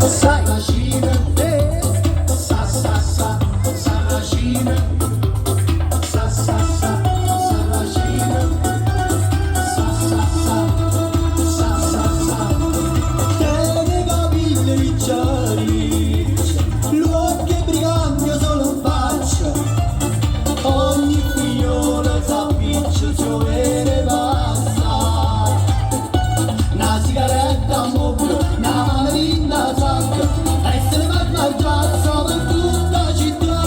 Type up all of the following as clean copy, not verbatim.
Sarracina, sa sa sa, Sarracina, sa sa sa, Sarracina, sa sa sa, sa sa sa. Te ne capille ricciari, l'occhio è brigante solo in faccia, ogni figliola s'appiccia, giovere passa, una sigaretta mobile, una mandarina sacca, e se ne va a piazza per tutta la città.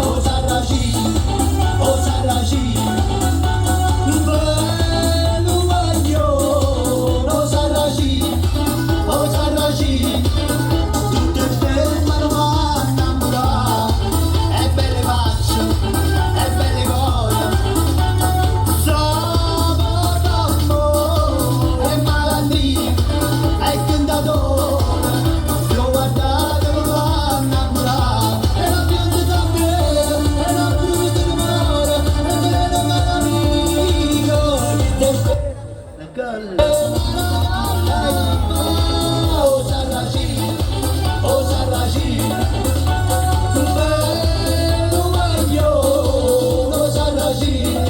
Oh Sarracina, oh Sarracina, bello maglione, oh Sarracina, oh Sarracina, tutte fermano a innamorare, e belle facce, e belle cose, sono d'amore e malandrini, e tentatore, lo guardate lo fa innamorare, e la pianta da bere, e la brutta di mare, e bene caro amico, la colla. Oh Sarracina, oh Sarracina, bello maglione, oh Sarracina,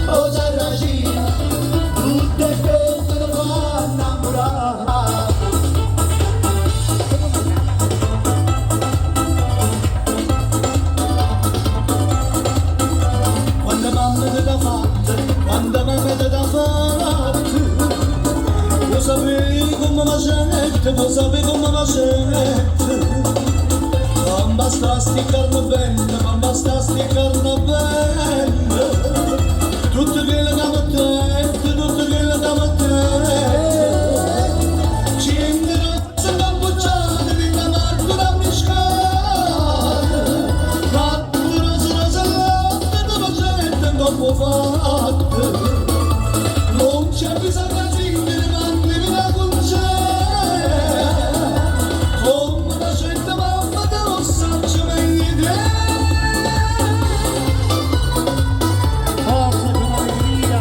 oh Sarracina, tutte fette lo fa innamorare. Quando mamma te l'ha fatta, quando mamma te l'ha fatta, lo sapevi come mi sento, lo sapevi come mi sento. Non basta sti carne bella, non basta sti carne bella, tutto quello che mi tette, tutto quello che mi tette. Cinque nozze cappucciate, vinna Marco da miscate, quattro rose latte, dove gente non può fatte. Non c'è bisogno di mandarmi una concetta, come la gente mamma te lo saccio meglio di te. Forza che alegria,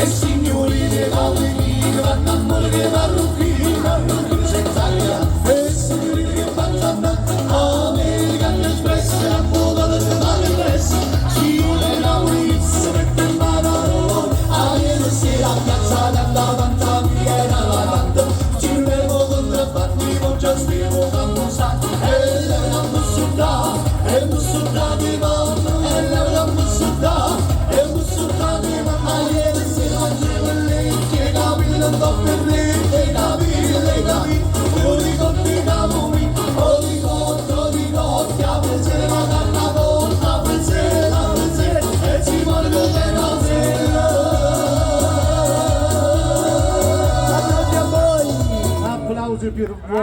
e signorine ballerine vanno a morire marruchine senza aria e signorine che fanno American Express la moda del mare presso ci vuole Maurizio mette in mano a noi a ieri sera a piazza davanti a Piera lavando ci bevo contrabbandi con già stiamo quando sa e lei la mussuta e mussuta di mamma e lei la mussuta e mussuta di mamma ieri sera mangiavo lei che capire non do per lei che capire io ricordo i camumi Applausi per voi.